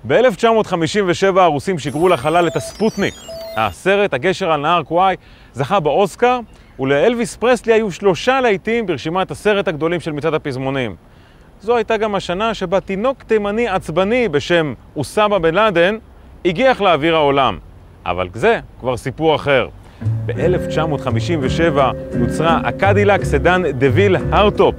ב-1957 הרוסים שיגרו לחלל את הספוטניק. הסרט, הגשר על נהר קוואי, זכה באוסקר, ולאלוויס פרסלי היו 3 להיטים ברשימת הסרט הגדולים של מצעד הפזמונים. זו הייתה גם השנה שבה תינוק תימני עצבני בשם אוסמה בן לאדן הגיח לאוויר העולם. אבל זה כבר סיפור אחר. ב-1957 נוצרה הקדילק סדן דוויל הרטופ.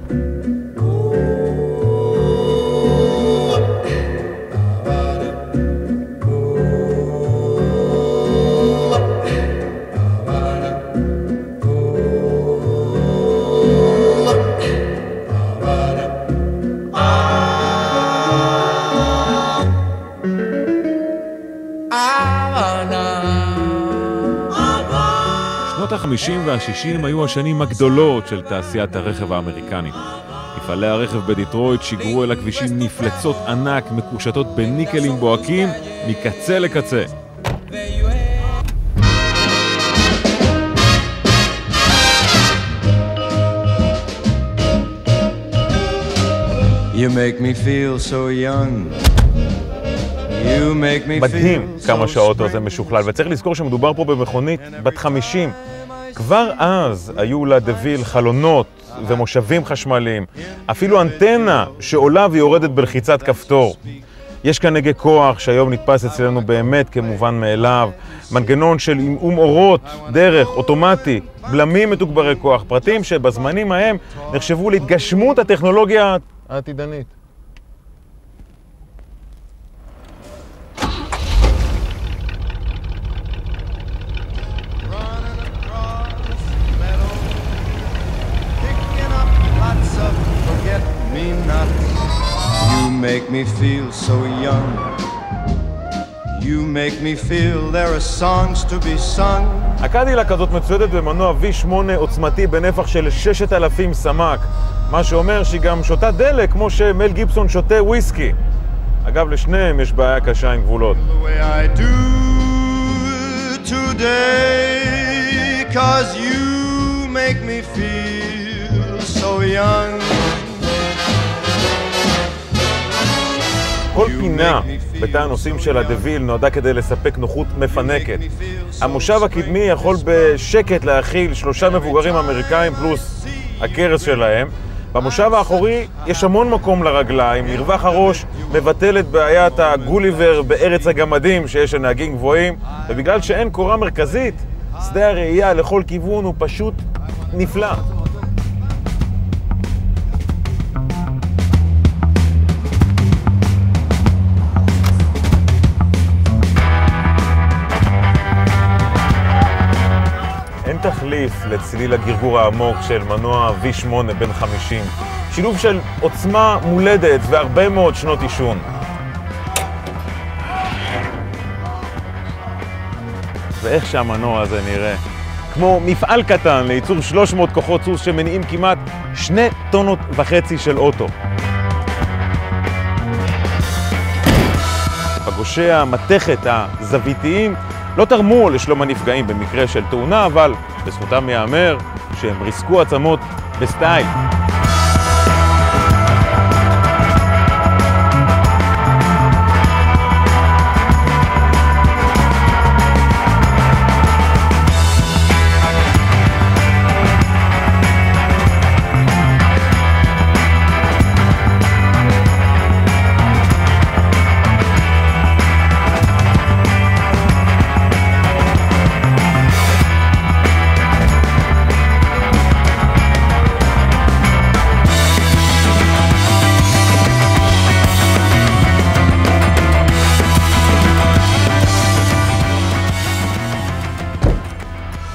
שנות ה-50 וה-60 היו השנים הגדולות של תעשיית הרכב האמריקנית. מפעלי הרכב בדיטרויט שיגרו אל הכבישים מפלצות ענק מקושטות בניקלים בוהקים מקצה לקצה. You make me feel so young. מדהים כמה שהאוטו הזה משוכלל, וצריך לזכור שמדובר פה במכונית בת 50. כבר אז היו לדוויל חלונות ומושבים חשמליים, אפילו אנטנה שעולה ויורדת בלחיצת כפתור. יש כאן הגה כוח שהיום נתפס אצלנו באמת כמובן מאליו, מנגנון של עמעום אורות, דרך, אוטומטי, בלמים מתוגברי כוח, פרטים שבזמנים ההם נחשבו להתגשמות הטכנולוגיה העתידנית. You make me feel so young. You make me feel there are songs to be sung. הקדילק הזאת מצוידת במנוע V8 עוצמתי בנפח של 6,000 סמ"ק, מה שאומר שהיא גם שותה דלק כמו שמל גיבסון שותה וויסקי. אגב, לשניהם יש בעיה קשה עם גבולות. The way I do today, 'cause you make me feel so young. כל פינה בתא הנוסעים של הדוויל נועדה כדי לספק נוחות מפנקת. המושב הקדמי יכול בשקט להכיל 3 מבוגרים אמריקאים פלוס הקרס שלהם. במושב האחורי יש המון מקום לרגליים, מרווח הראש מבטל את בעיית הגוליבר בארץ הגמדים שיש לנהגים גבוהים, ובגלל שאין קורה מרכזית, שדה הראייה לכל כיוון הוא פשוט נפלא. תחליף לצליל הגרגור העמוק של מנוע V8 בן 50. שילוב של עוצמה מולדת והרבה מאוד שנות עישון. ואיך שהמנוע הזה נראה. כמו מפעל קטן לייצור 300 כוחות סוס שמניעים כמעט 2.5 טונות של אוטו. פגושי המתכת הזוויתיים לא תרמו לשלום הנפגעים במקרה של תאונה, אבל בזכותם ייאמר שהם ריסקו עצמות בסטייל.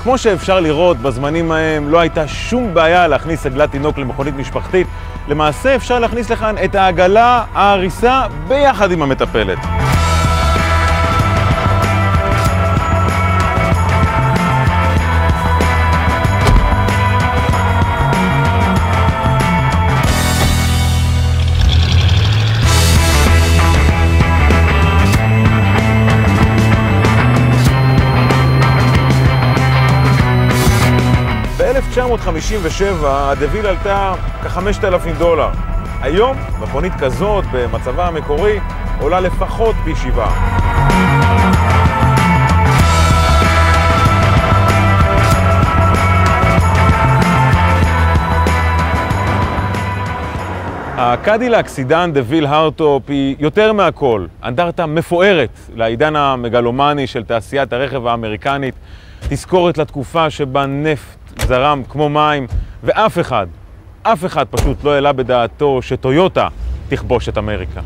כמו שאפשר לראות, בזמנים ההם לא הייתה שום בעיה להכניס עגלת תינוק למכונית משפחתית. למעשה אפשר להכניס לכאן את העגלה, ההריסה, ביחד עם המטפלת. ב-1957 הדוויל עלתה כ$5,000. היום, מכונית כזאת במצבה המקורי עולה לפחות פי 7. הקדילק סידן דוויל הארטופ היא יותר מהכל אנדרטה מפוארת לעידן המגלומני של תעשיית הרכב האמריקנית, תזכורת לתקופה שבה נפט זרם כמו מים, ואף אחד פשוט לא העלה בדעתו שטויוטה תכבוש את אמריקה.